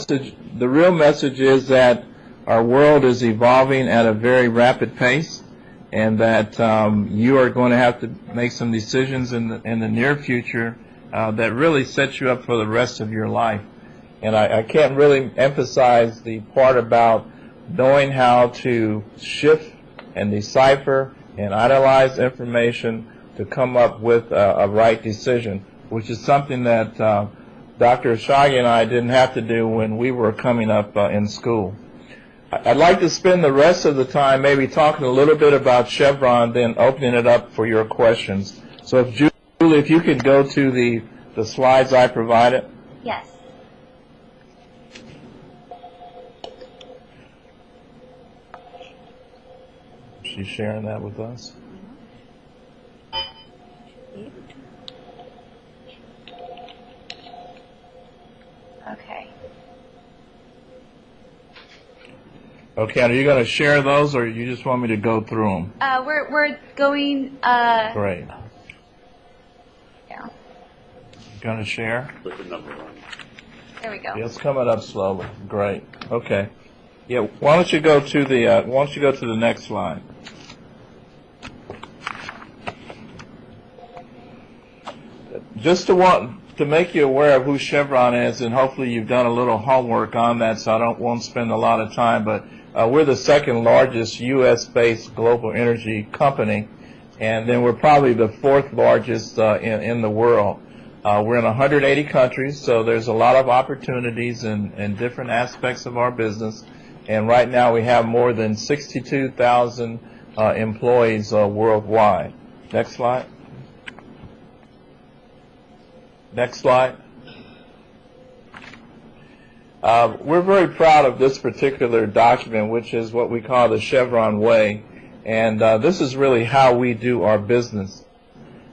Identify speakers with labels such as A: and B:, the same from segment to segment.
A: the real message is that our world is evolving at a very rapid pace, and that you are going to have to make some decisions in the near future that really set you up for the rest of your life. And I can't really emphasize the part about knowing how to shift and decipher and analyze information to come up with a right decision, which is something that Dr. Shagi and I didn't have to do when we were coming up in school. I'd like to spend the rest of the time maybe talking a little bit about Chevron, then opening it up for your questions. So if Julie, if you could go to the slides I provided.
B: Yes.
A: She's sharing that with us.
B: Okay.
A: Okay, are you going to share those, or you just want me to go through them?
B: We're going.
A: Great.
B: Yeah.
A: You going to share?
C: Put the number on.
B: There we go.
A: Yeah, it's coming up slowly. Great. Okay. Yeah. Why don't you go to the next slide? Just to make you aware of who Chevron is, and hopefully you've done a little homework on that, so I won't spend a lot of time, but we're the second largest U.S.-based global energy company, and then we're probably the fourth largest in the world. We're in 180 countries, so there's a lot of opportunities in different aspects of our business, and right now we have more than 62,000 employees worldwide. Next slide. Next slide. We're very proud of this particular document, which is what we call the Chevron Way, and this is really how we do our business.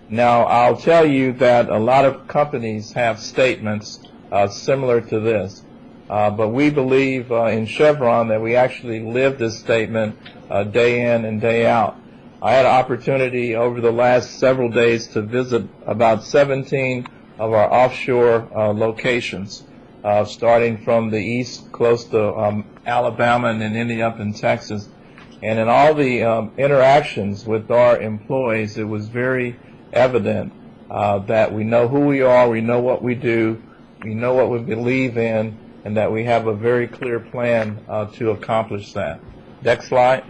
A: Now, I'll tell you that a lot of companies have statements similar to this, but we believe in Chevron that we actually live this statement day in and day out. I had an opportunity over the last several days to visit about 17 of our offshore locations, starting from the east close to Alabama and then ending up in Texas. And in all the interactions with our employees, it was very evident that we know who we are, we know what we do, we know what we believe in, and that we have a very clear plan to accomplish that. Next slide.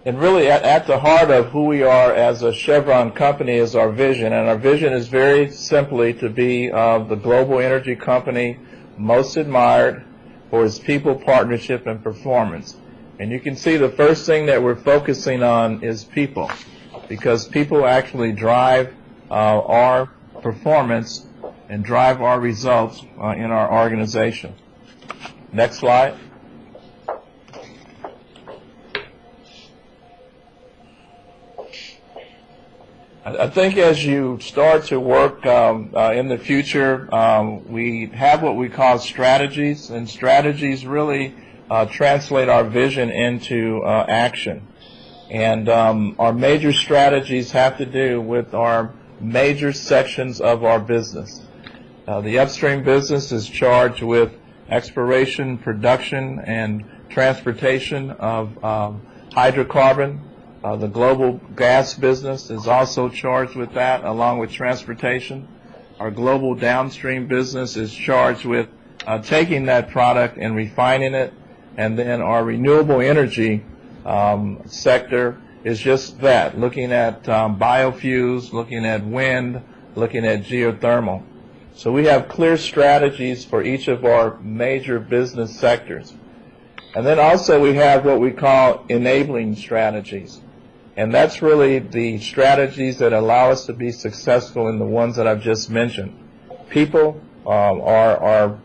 A: And really at the heart of who we are as a Chevron company is our vision, and our vision is very simply to be the global energy company most admired for its people, partnership, and performance. And you can see the first thing that we're focusing on is people, because people actually drive our performance and drive our results in our organization. Next slide. I think as you start to work in the future, we have what we call strategies, and strategies really translate our vision into action. And our major strategies have to do with our major sections of our business. The upstream business is charged with exploration, production, and transportation of hydrocarbon. The global gas business is also charged with that, along with transportation. Our global downstream business is charged with taking that product and refining it. And then our renewable energy sector is just that, looking at biofuels, looking at wind, looking at geothermal. So we have clear strategies for each of our major business sectors. And then also we have what we call enabling strategies. And that's really the strategies that allow us to be successful in the ones that I've just mentioned. People are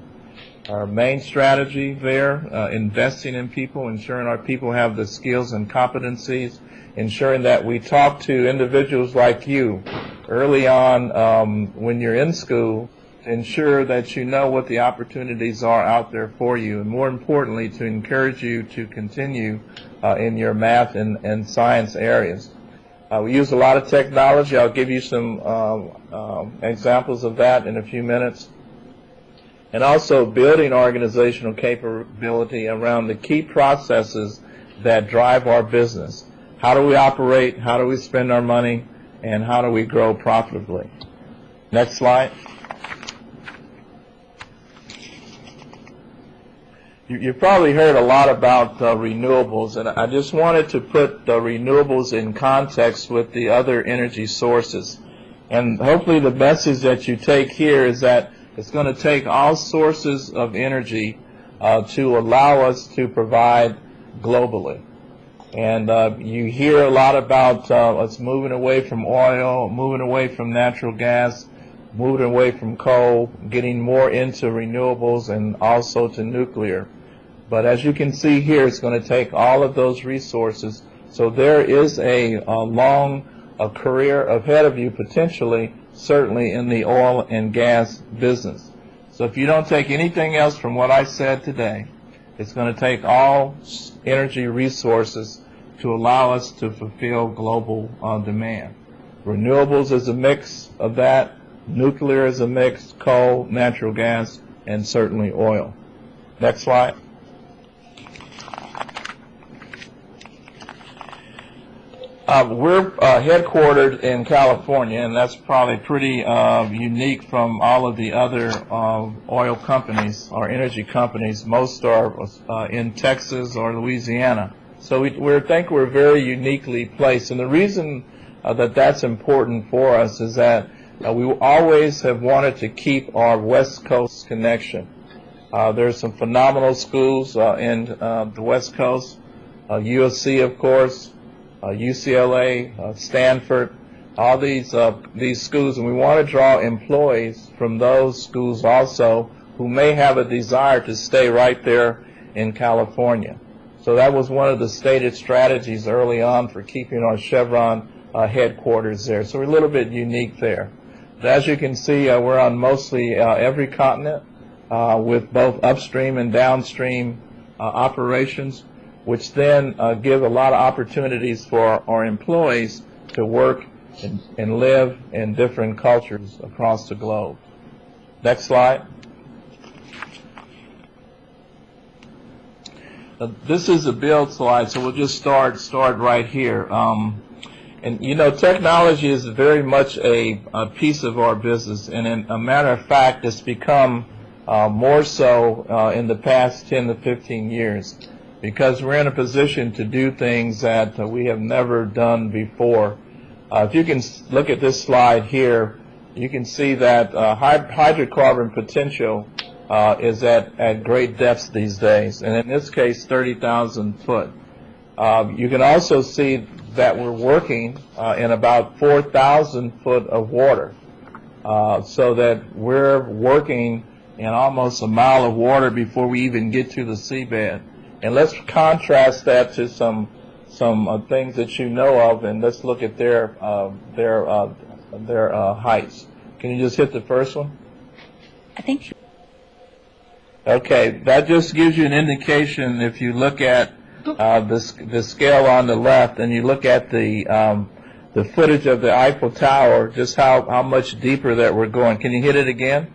A: our main strategy there, investing in people, ensuring our people have the skills and competencies, ensuring that we talk to individuals like you early on when you're in school to ensure that you know what the opportunities are out there for you, and more importantly, to encourage you to continue in your math and science areas. We use a lot of technology. I'll give you some examples of that in a few minutes. And also building organizational capability around the key processes that drive our business. How do we operate? How do we spend our money? And how do we grow profitably? Next slide. You've probably heard a lot about renewables, and I just wanted to put renewables in context with the other energy sources. And hopefully the message that you take here is that it's going to take all sources of energy to allow us to provide globally. And you hear a lot about us moving away from oil, moving away from natural gas, moving away from coal, getting more into renewables and also to nuclear. But as you can see here, it's going to take all of those resources. So there is a long career ahead of you, potentially, certainly in the oil and gas business. So if you don't take anything else from what I said today, it's going to take all energy resources to allow us to fulfill global demand. Renewables is a mix of that. Nuclear is a mix, coal, natural gas, and certainly oil. Next slide. We're headquartered in California, and that's probably pretty unique from all of the other oil companies or energy companies. Most are in Texas or Louisiana. So we think we're very uniquely placed. And the reason that that's important for us is that we always have wanted to keep our West Coast connection. There's some phenomenal schools in the West Coast, USC, of course, UCLA, Stanford, all these schools, and we want to draw employees from those schools also who may have a desire to stay right there in California. So that was one of the stated strategies early on for keeping our Chevron headquarters there. So we're a little bit unique there. But as you can see, we're on mostly every continent with both upstream and downstream operations, which then give a lot of opportunities for our employees to work and live in different cultures across the globe. Next slide. This is a build slide, so we'll just start right here. And you know, technology is very much a piece of our business, and in a matter of fact, it's become more so in the past 10 to 15 years. Because we're in a position to do things that we have never done before. If you can look at this slide here, you can see that hydrocarbon potential is at great depths these days, and in this case 30,000 foot. You can also see that we're working in about 4,000 foot of water, so that we're working in almost a mile of water before we even get to the seabed. And let's contrast that to some things that you know of, and let's look at their heights. Can you just hit the first one?
B: I think.
A: Okay, that just gives you an indication. If you look at the scale on the left, and you look at the footage of the Eiffel Tower, just how much deeper that we're going. Can you hit it again?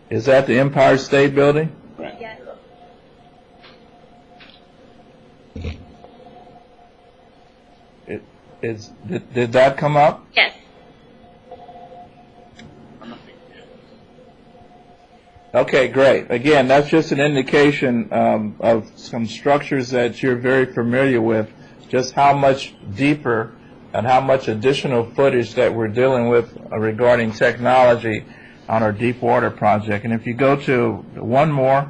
A: Is that the Empire State Building?
B: Right. Yes.
A: Did that come up?
B: Yes.
A: Okay, great. Again, that's just an indication of some structures that you're very familiar with, just how much deeper and how much additional footage that we're dealing with regarding technology on our deep water project. And if you go to one more,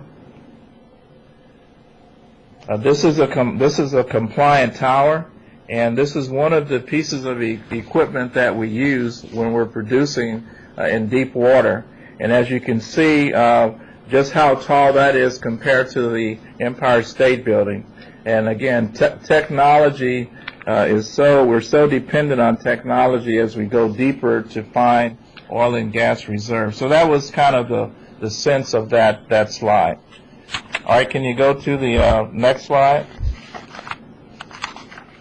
A: this is a compliant tower. And this is one of the pieces of equipment that we use when we're producing in deep water. And as you can see, just how tall that is compared to the Empire State Building. And again, technology we're so dependent on technology as we go deeper to find oil and gas reserves. So that was kind of the sense of that slide. All right, can you go to the next slide?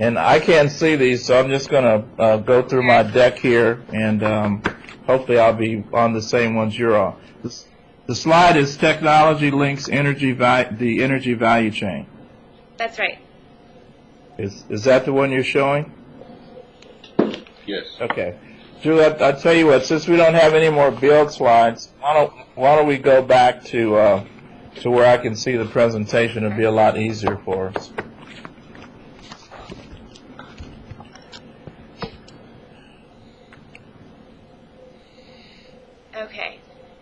A: And I can't see these, so I'm just going to go through my deck here, and hopefully I'll be on the same ones you're on. The slide is technology links the energy value chain.
B: That's right.
A: Is that the one you're showing?
C: Yes.
A: Okay. Drew, I'll tell you what, since we don't have any more build slides, why don't we go back to where I can see the presentation? It'll be a lot easier for us.
B: Okay.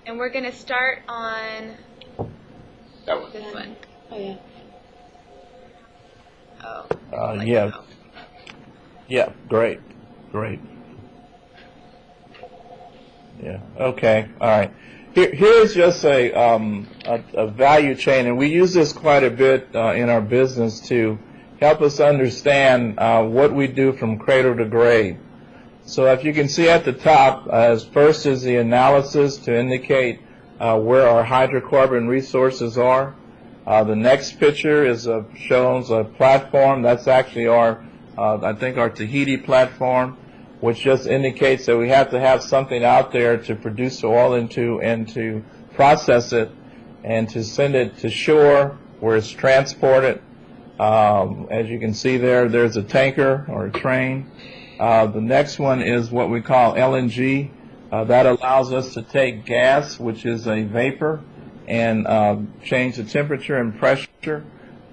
B: And we're going to start on
C: That one.
B: this one.
D: Oh, yeah.
B: Oh.
A: Yeah. Yeah, great. Great. Yeah, okay, all right. Here's just a value chain, and we use this quite a bit in our business to help us understand what we do from cradle to grave. So if you can see at the top, as first is the analysis to indicate where our hydrocarbon resources are. The next picture is shows a platform. That's actually our, I think, our Tahiti platform, which just indicates that we have to have something out there to produce oil into and to process it and to send it to shore where it's transported. As you can see there, there's a tanker or a train. The next one is what we call LNG. That allows us to take gas, which is a vapor, and change the temperature and pressure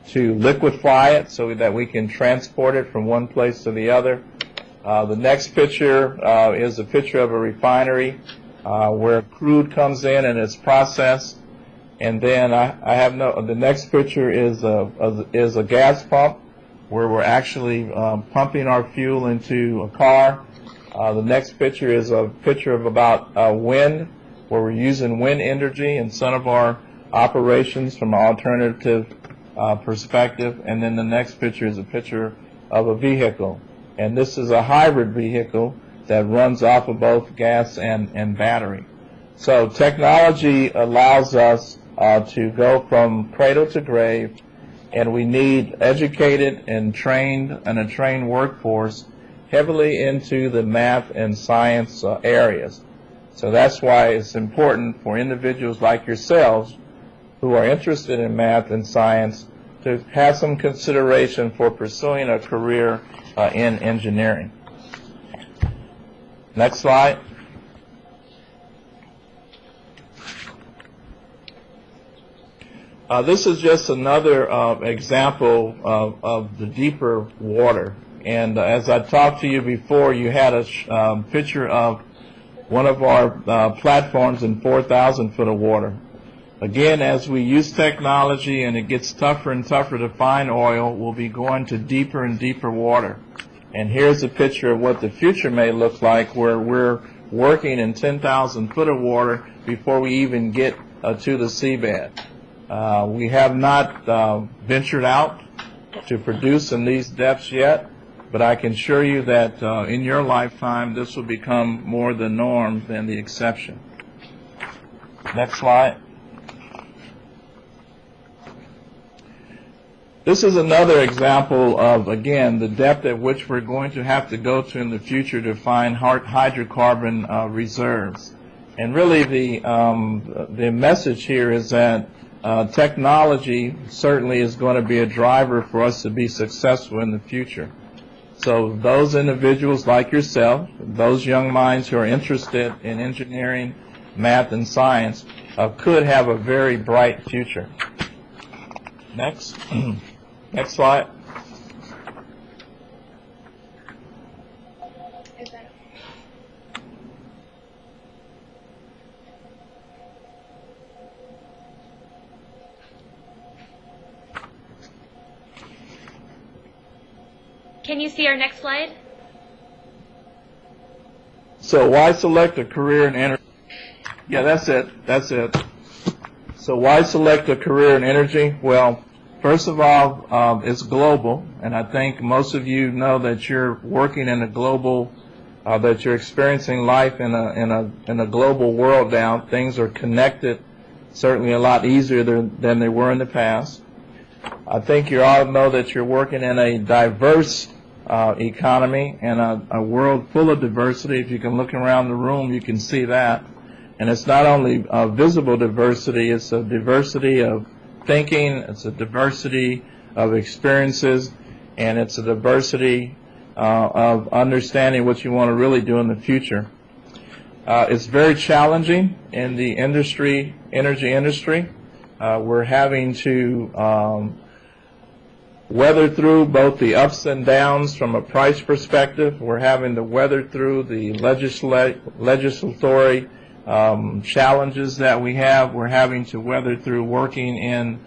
A: to liquefy it so that we can transport it from one place to the other. The next picture is a picture of a refinery where crude comes in and it's processed. And then the next picture is a gas pump where we're actually pumping our fuel into a car. The next picture is a picture of about wind, where we're using wind energy in some of our operations from an alternative perspective. And then the next picture is a picture of a vehicle. And this is a hybrid vehicle that runs off of both gas and battery. So technology allows us to go from cradle to grave, and we need educated and a trained workforce heavily into the math and science areas. So that's why it's important for individuals like yourselves who are interested in math and science to have some consideration for pursuing a career in engineering. Next slide. This is just another example of the deeper water. And as I talked to you before, you had a picture of one of our platforms in 4,000 foot of water. Again, as we use technology and it gets tougher and tougher to find oil, we'll be going to deeper and deeper water. And here's a picture of what the future may look like, where we're working in 10,000 foot of water before we even get to the seabed. We have not ventured out to produce in these depths yet, but I can assure you that in your lifetime this will become more the norm than the exception. Next slide. This is another example of, again, the depth at which we're going to have to go to in the future to find hydrocarbon reserves. And really the message here is that technology certainly is going to be a driver for us to be successful in the future. So those individuals like yourself, those young minds who are interested in engineering, math, and science, could have a very bright future. Next. Next slide.
B: Can you see our next slide?
A: So why select a career in energy? Yeah, that's it. That's it. So why select a career in energy? Well, first of all, it's global, and I think most of you know that you're working in a global, that you're experiencing life in a global world now. Things are connected, certainly a lot easier than they were in the past. I think you all know that you're working in a diverse economy and a world full of diversity. If you can look around the room, you can see that. And it's not only visible diversity, it's a diversity of thinking, it's a diversity of experiences, and it's a diversity of understanding what you want to really do in the future. It's very challenging in the energy industry. We're having to weather through both the ups and downs from a price perspective. We're having to weather through the legislatory challenges that we have. We're having to weather through working in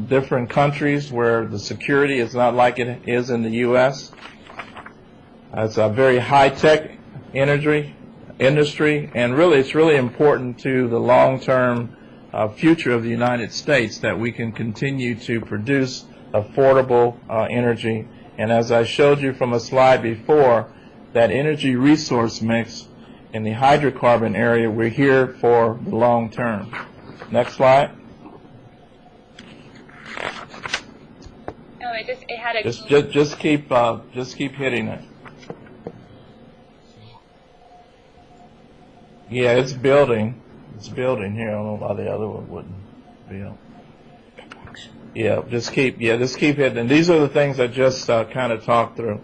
A: different countries where the security is not like it is in the U.S. It's a very high-tech industry, and really it's really important to the long-term future of the United States that we can continue to produce affordable energy. And as I showed you from a slide before, that energy resource mix in the hydrocarbon area, we're here for the long term. Next slide.
B: No, it had a
A: Just keep hitting it. Yeah, it's building. It's building here. I don't know why the other one wouldn't build. Yeah, just keep hitting. And these are the things I just kind of talked through.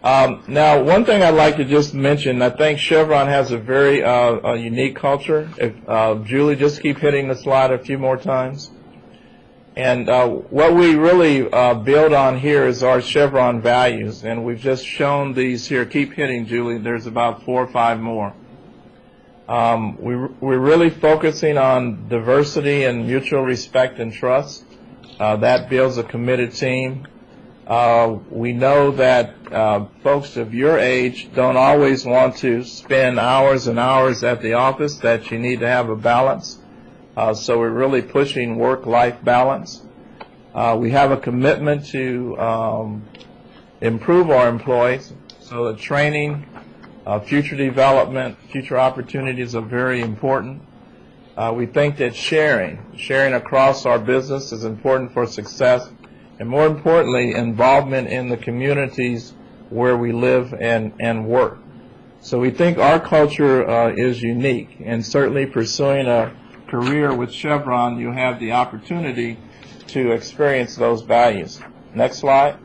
A: Now, one thing I'd like to just mention, I think Chevron has a very unique culture. If Julie, just keep hitting the slide a few more times. And what we really build on here is our Chevron values, and we've just shown these here. Keep hitting, Julie. There's about 4 or 5 more. We're really focusing on diversity and mutual respect and trust. That builds a committed team. We know that folks of your age don't always want to spend hours and hours at the office, that you need to have a balance. So we're really pushing work-life balance. We have a commitment to improve our employees, so the training, future development, future opportunities are very important. We think that sharing across our business is important for success, and more importantly, involvement in the communities where we live and work. So we think our culture is unique, and certainly pursuing a career with Chevron, you have the opportunity to experience those values. Next slide.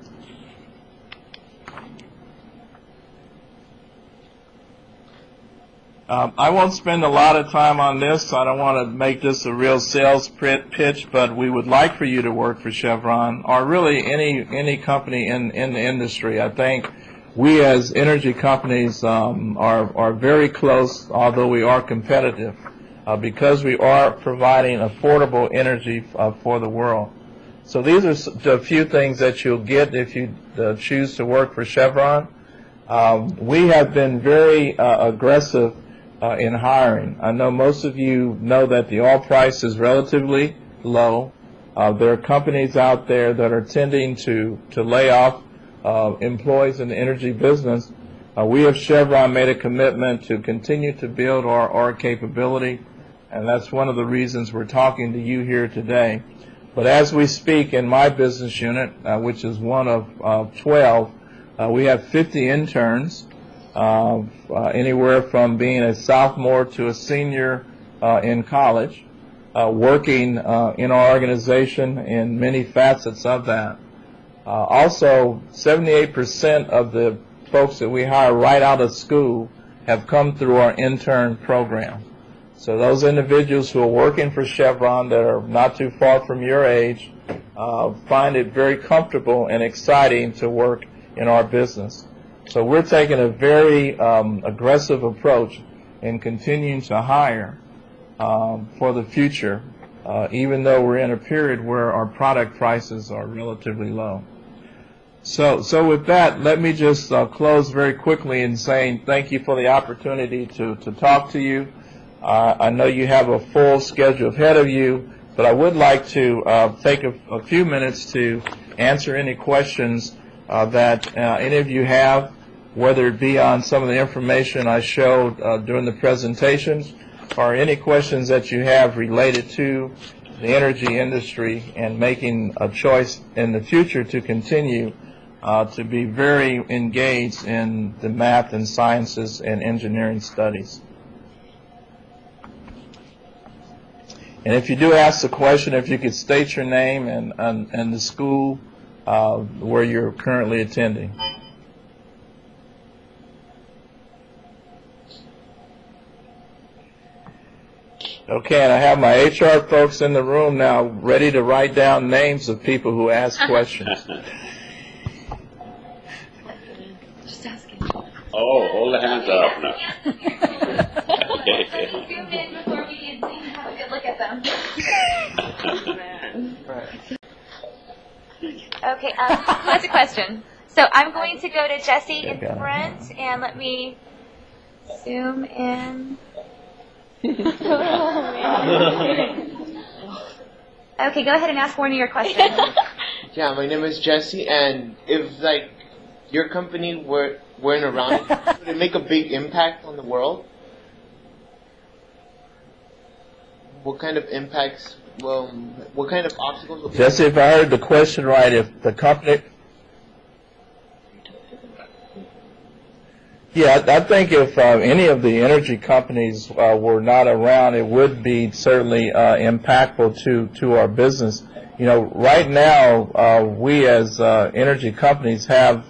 A: I won't spend a lot of time on this. I don't want to make this a real sales pitch, but we would like for you to work for Chevron, or really any company in the industry. I think we as energy companies are very close, although we are competitive, because we are providing affordable energy for the world. So these are a few things that you'll get if you choose to work for Chevron. We have been very aggressive in hiring. I know most of you know that the oil price is relatively low. There are companies out there that are tending to lay off employees in the energy business. We at Chevron made a commitment to continue to build our capability, and that's one of the reasons we're talking to you here today. But as we speak in my business unit, which is one of 12, we have 50 interns, anywhere from being a sophomore to a senior in college, working in our organization in many facets of that. Also, 78% of the folks that we hire right out of school have come through our intern program. So those individuals who are working for Chevron that are not too far from your age find it very comfortable and exciting to work in our business. So we're taking a very aggressive approach in continuing to hire for the future, even though we're in a period where our product prices are relatively low. So with that, let me just close very quickly in saying thank you for the opportunity to talk to you. I know you have a full schedule ahead of you, but I would like to take a few minutes to answer any questions that any of you have, whether it be on some of the information I showed during the presentations, or any questions that you have related to the energy industry and making a choice in the future to continue to be very engaged in the math and sciences and engineering studies. And if you do ask the question, if you could state your name and the school where you're currently attending. Okay, and I have my HR folks in the room now ready to write down names of people who ask questions.
B: Just asking.
C: Oh, hold the hands up now.
B: Zoom in before we have a good look at them. Okay, that's a question. So I'm going to go to Jesse in front, and let me zoom in. Okay, go ahead and ask one of your questions.
D: Yeah, my name is Jesse, and if like your company weren't around, would it make a big impact on the world? What kind of impacts? Well, what kind of obstacles? Will
A: Jesse, if I heard the question right, if the company... Yeah, I think if any of the energy companies were not around, it would be certainly impactful to our business. You know, right now, we as energy companies have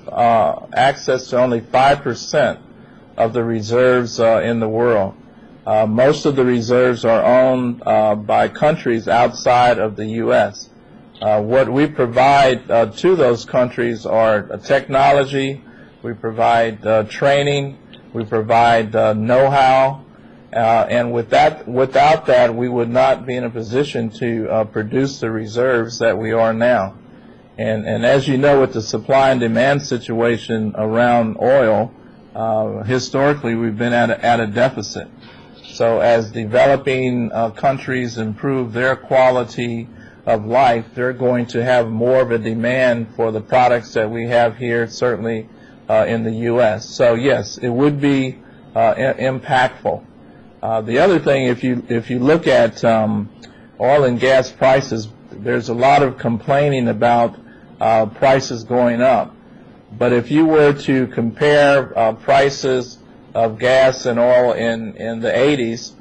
A: access to only 5% of the reserves in the world. Most of the reserves are owned by countries outside of the U.S. What we provide to those countries are technology, we provide training, we provide know-how, and without that, we would not be in a position to produce the reserves that we are now. And as you know, with the supply and demand situation around oil, historically we've been at a deficit. So as developing countries improve their quality of life, they're going to have more of a demand for the products that we have here, certainly in the U.S. So yes, it would be impactful. The other thing, if you look at oil and gas prices, there's a lot of complaining about prices going up. But if you were to compare prices of gas and oil in the 80s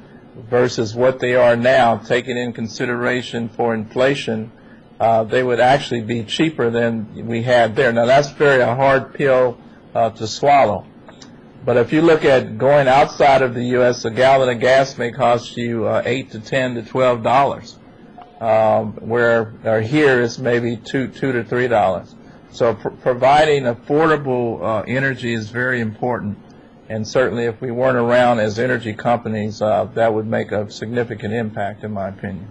A: versus what they are now, taking in consideration for inflation, they would actually be cheaper than we had there. Now that's very a hard pill to swallow. But if you look at going outside of the U.S., a gallon of gas may cost you $8 to $10 to $12, where here it's maybe $2 to $3. So providing affordable energy is very important. And certainly if we weren't around as energy companies, that would make a significant impact, in my opinion.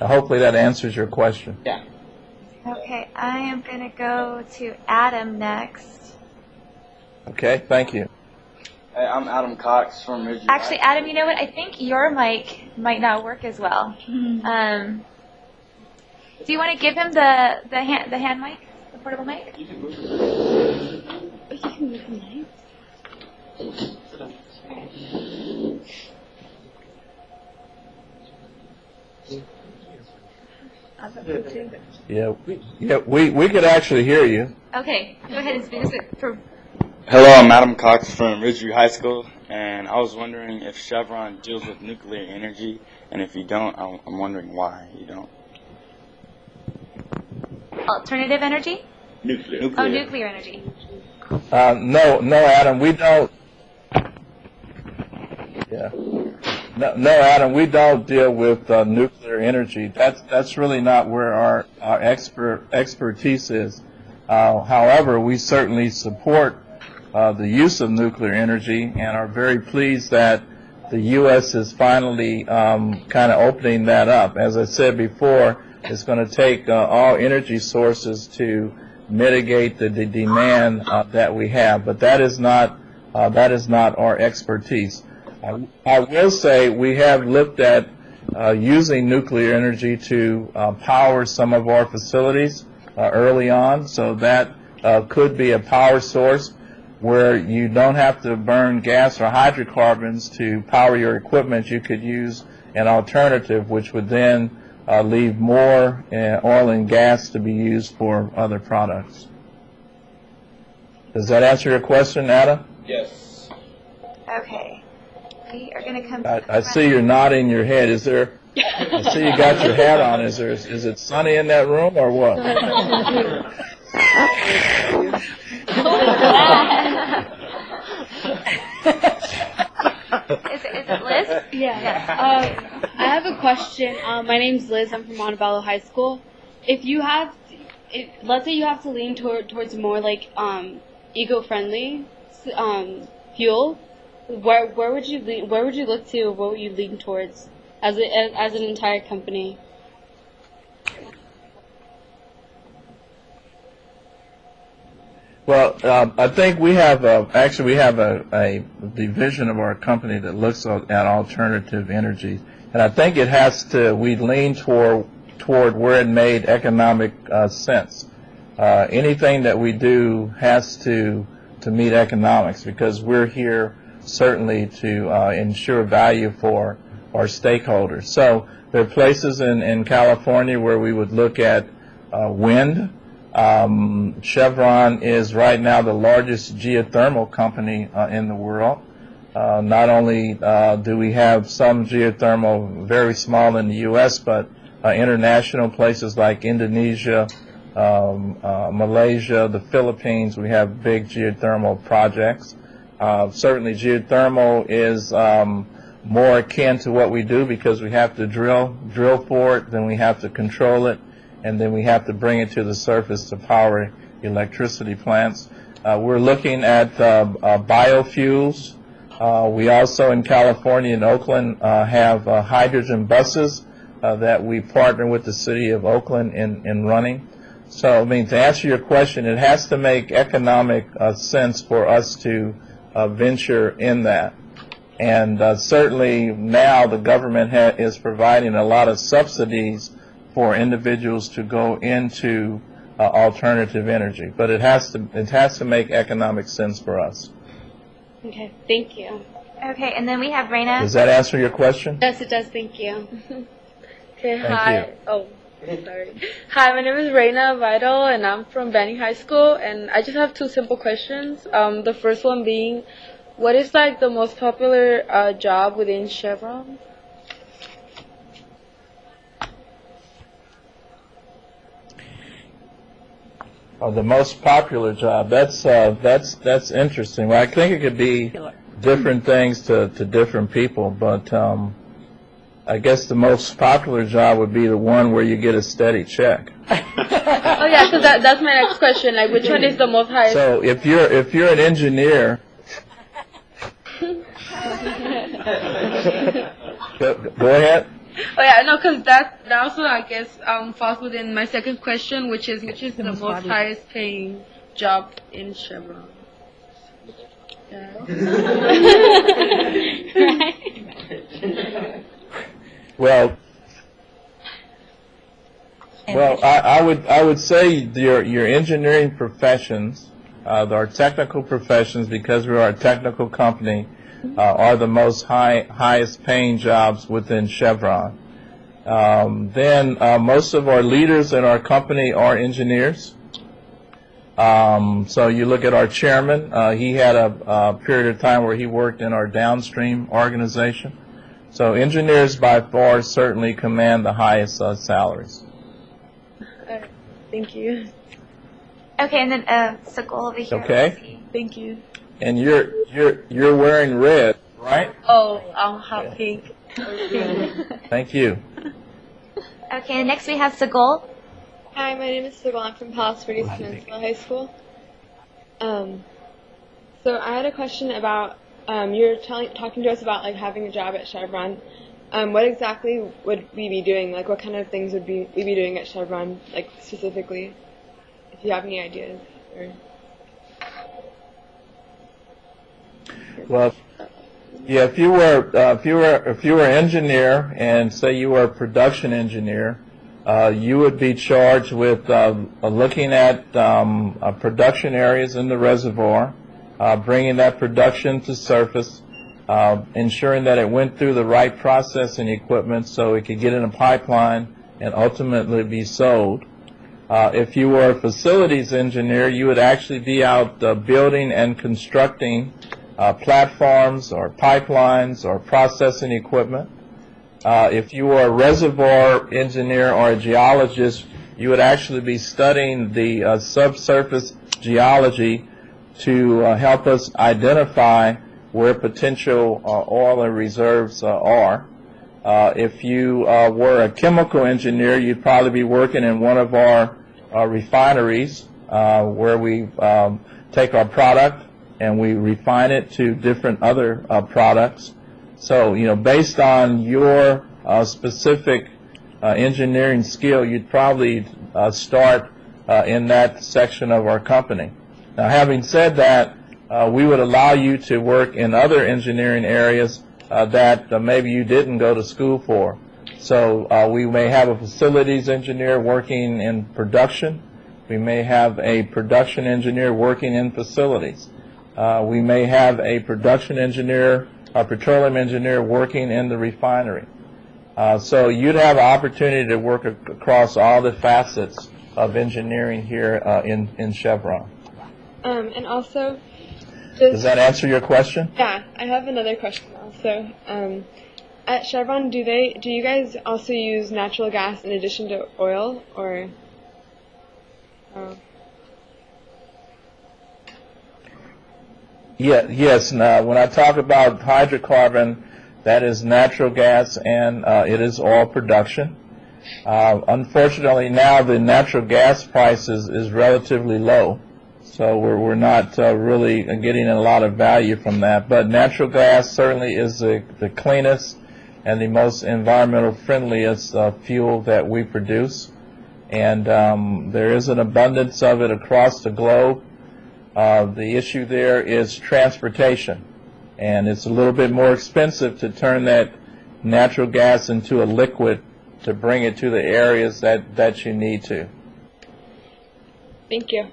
A: Hopefully that answers your question.
D: Yeah.
B: Okay, I am going to go to Adam next.
A: Okay, thank you.
E: Hey, I'm Adam Cox from Ridgeview.
B: Actually, Adam, you know what? I think your mic might not work as well. Do you want to give him the hand mic, the portable mic?
D: You can move the mic.
A: Yeah, we could actually hear you.
B: Okay, go ahead and speak.
E: Hello, I'm Adam Cox from Ridgeview High School, and I was wondering if Chevron deals with nuclear energy, and if you don't, I'm wondering why you don't.
B: Alternative energy?
C: Nuclear.
B: Oh, nuclear energy.
A: No, Adam, we don't. Yeah. No, Adam, we don't deal with nuclear energy. That's really not where our expertise is. However, we certainly support the use of nuclear energy and are very pleased that the U.S. is finally kind of opening that up. As I said before, it's going to take all energy sources to mitigate the demand that we have, but that is not our expertise. I will say we have looked at using nuclear energy to power some of our facilities early on, so that could be a power source where you don't have to burn gas or hydrocarbons to power your equipment. You could use an alternative which would then leave more oil and gas to be used for other products. Does that answer your question, Ada?
C: Yes.
B: Okay. We are going to come to
A: I see you're nodding your head. Is there? I see you got your hat on. Is it sunny in that room or what?
B: Is it Liz?
F: Yeah. I have a question. My name's Liz. I'm from Montebello High School. Let's say you have to lean towards more like eco-friendly fuel, where would you look to? What would you lean towards as an entire company?
A: Well, I think we have a division of our company that looks at alternative energy, and I think we lean toward where it made economic sense. Anything that we do has to meet economics, because we're here certainly to ensure value for our stakeholders. So there are places in California where we would look at wind. Chevron is right now the largest geothermal company in the world. Not only do we have some geothermal, very small in the U.S., but international places like Indonesia, Malaysia, the Philippines, we have big geothermal projects. Certainly geothermal is more akin to what we do, because we have to drill for it, then we have to control it, and then we have to bring it to the surface to power electricity plants. We're looking at biofuels. We also in California and Oakland have hydrogen buses that we partner with the city of Oakland in running. So, I mean, to answer your question, it has to make economic sense for us to venture in that. And certainly now the government is providing a lot of subsidies for individuals to go into alternative energy. But it has to make economic sense for us.
F: Okay, thank you.
B: Okay, and then we have Raina.
A: Does that answer your question?
F: Yes, it does. Thank you.
G: Okay,
A: Thank
G: hi.
A: you.
G: Oh, sorry. Hi, my name is Reina Vidal, and I'm from Benning High School, and I just have two simple questions. The first one being, what is like the most popular job within Chevron?
A: The most popular job. That's interesting. Well, I think it could be different things to different people, but I guess the most popular job would be the one where you get a steady check.
G: Oh yeah, so that's my next question. Like, which one is the most highest?
A: So if you're an engineer, go ahead.
G: Oh yeah, no, because that also I guess falls within my second question, which is the most highest paying job in Chevron. Yeah.
A: Well, I would say your engineering professions, our technical professions, because we're a technical company, are the most highest paying jobs within Chevron. Then most of our leaders in our company are engineers. So you look at our chairman, he had a period of time where he worked in our downstream organization. So engineers by far certainly command the highest salaries.
G: Thank you.
B: Okay, and then Sagol over here.
A: Okay.
G: Thank you.
A: And you're wearing red, right?
G: Oh, hot pink.
A: Thank you.
B: Okay, next we have Sagol.
H: Hi, my name is Sagol. I'm from Palos Verdes Peninsula High School. So I had a question about you're talking to us about like having a job at Chevron. What exactly would we be doing? Like, what kind of things would we be doing at Chevron, like specifically? If you have any ideas. Or...
A: Well, yeah, if you were an engineer and say you were a production engineer, you would be charged with looking at production areas in the reservoir, bringing that production to surface, ensuring that it went through the right processing equipment so it could get in a pipeline and ultimately be sold. If you were a facilities engineer, you would actually be out building and constructing platforms or pipelines or processing equipment. If you were a reservoir engineer or a geologist, you would actually be studying the subsurface geology to help us identify where potential oil and reserves are. If you were a chemical engineer, you'd probably be working in one of our refineries where we take our product and we refine it to different other products. So, based on your specific engineering skill, you'd probably start in that section of our company. Now, having said that, we would allow you to work in other engineering areas that maybe you didn't go to school for. So we may have a facilities engineer working in production. We may have a production engineer working in facilities. We may have a production engineer, a petroleum engineer working in the refinery. So you'd have an opportunity to work across all the facets of engineering here in Chevron.
H: And also,
A: does that answer your question?
H: Yeah, I have another question also. At Chevron, do you guys also use natural gas in addition to oil, or?
A: Yeah, yes. Now, when I talk about hydrocarbon, that is natural gas and it is oil production. Unfortunately, now the natural gas price is relatively low, so we're not really getting a lot of value from that. But natural gas certainly is the cleanest and the most environmental friendliest fuel that we produce. And there is an abundance of it across the globe. The issue there is transportation. And it's a little bit more expensive to turn that natural gas into a liquid to bring it to the areas that you need to.
H: Thank you.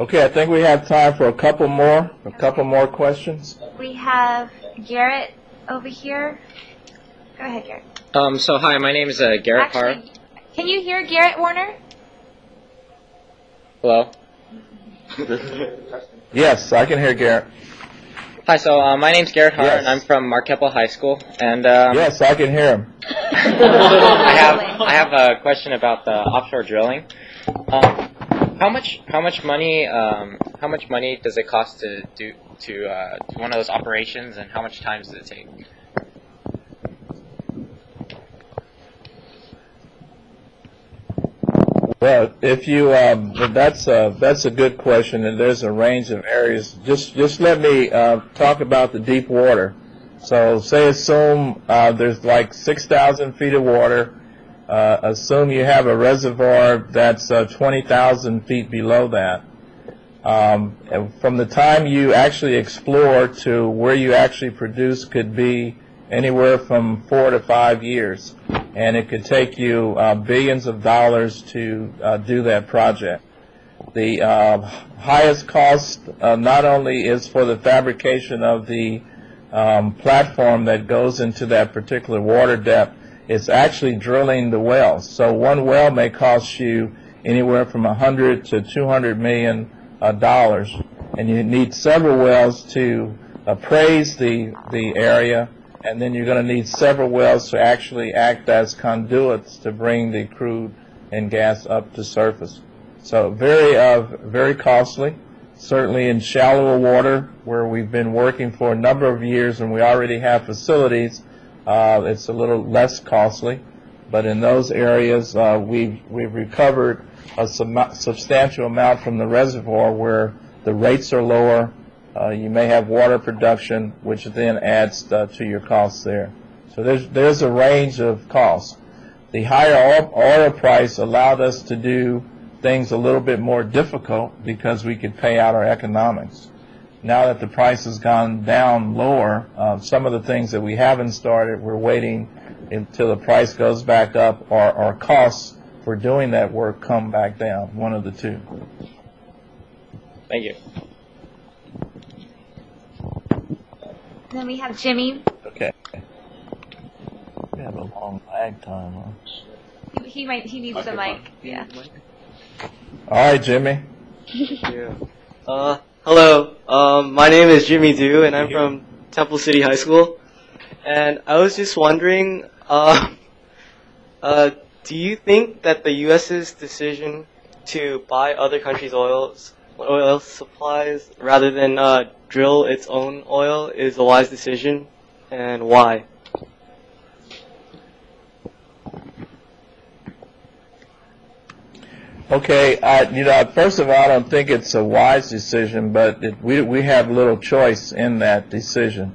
A: Okay, I think we have time for a couple more questions.
B: We have Garrett over here. Go ahead, Garrett.
I: So hi, my name is Garrett Carr.
B: Actually, can you hear Garrett Warner?
I: Hello?
A: Yes, I can hear Garrett.
I: Hi, so my name's Garrett Carr,
A: Yes.
I: and I'm from Marquette High School. And
A: yes, I can hear him.
I: I have a question about the offshore drilling. How much money does it cost to do one of those operations, and how much time does it take?
A: Well, if you that's a good question, and there's a range of areas. Just let me talk about the deep water. So, assume there's like 6,000 feet of water. Assume you have a reservoir that's 20,000 feet below that. From the time you actually explore to where you actually produce could be anywhere from 4 to 5 years, and it could take you billions of dollars to do that project. The highest cost not only is for the fabrication of the platform that goes into that particular water depth, it's actually drilling the wells. So one well may cost you anywhere from $100 to $200 million, and you need several wells to appraise the area, and then you're going to need several wells to actually act as conduits to bring the crude and gas up to surface. So very costly. Certainly in shallower water, where we've been working for a number of years and we already have facilities, it's a little less costly. But in those areas, we've recovered a substantial amount from the reservoir where the rates are lower. You may have water production, which then adds to your costs there. So there's a range of costs. The higher oil price allowed us to do things a little bit more difficult because we could pay out our economics. Now that the price has gone down lower, some of the things that we haven't started, we're waiting until the price goes back up, or our costs for doing that work come back down, one of the two.
I: Thank you.
B: And then we have Jimmy.
A: Okay. We have a long lag time, huh?
B: He needs the mic. Yeah.
A: All right, Jimmy.
J: Yeah. Hello. My name is Jimmy Du, and I'm from Temple City High School. And I was just wondering, do you think that the U.S.'s decision to buy other countries' oil supplies rather than drill its own oil is a wise decision, and why?
A: Okay, first of all, I don't think it's a wise decision, but we have little choice in that decision.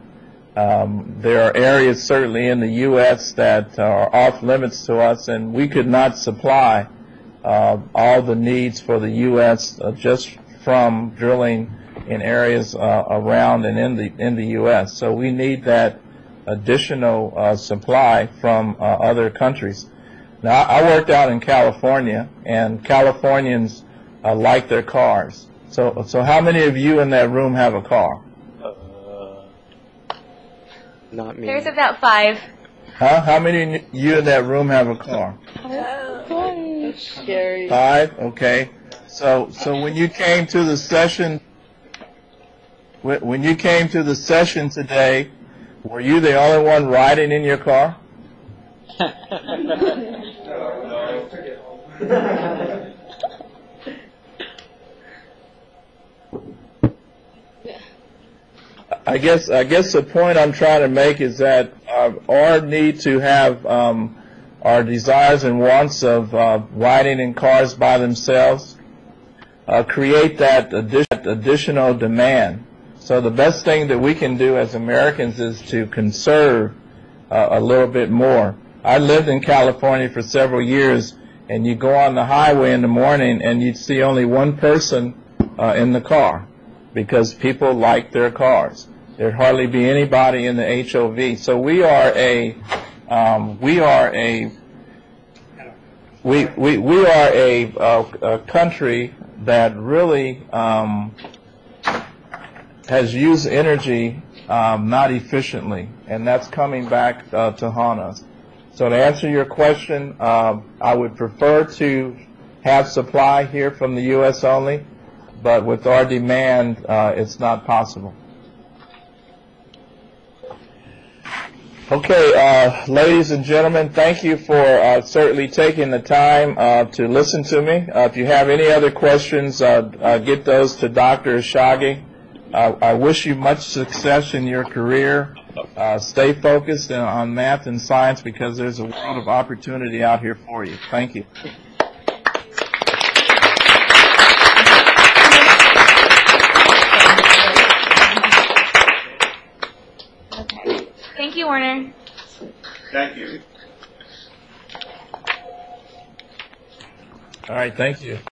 A: There are areas certainly in the U.S. that are off limits to us, and we could not supply all the needs for the U.S. Just from drilling in areas around and in the U.S. So we need that additional supply from other countries. Now, I worked out in California, and Californians like their cars. So how many of you in that room have a car?
J: Not me.
B: There's about 5.
A: Huh? How many of you in that room have a car?
F: Scary.
A: 5? Okay. So when you came to the session, today, were you the only one riding in your car? I guess the point I'm trying to make is that our need to have our desires and wants of riding in cars by themselves create that additional demand. So the best thing that we can do as Americans is to conserve a little bit more. I lived in California for several years, and you go on the highway in the morning and you'd see only one person in the car because people like their cars. There'd hardly be anybody in the HOV. So we are a country that really has used energy not efficiently, and that's coming back to haunt us. So to answer your question, I would prefer to have supply here from the U.S. only, but with our demand, it's not possible. Okay, ladies and gentlemen, thank you for certainly taking the time to listen to me. If you have any other questions, get those to Dr. Ishagi. I wish you much success in your career. Stay focused on math and science because there's a world of opportunity out here for you. Thank you.
B: Okay. Thank you, Warner.
C: Thank you.
A: All right, thank you.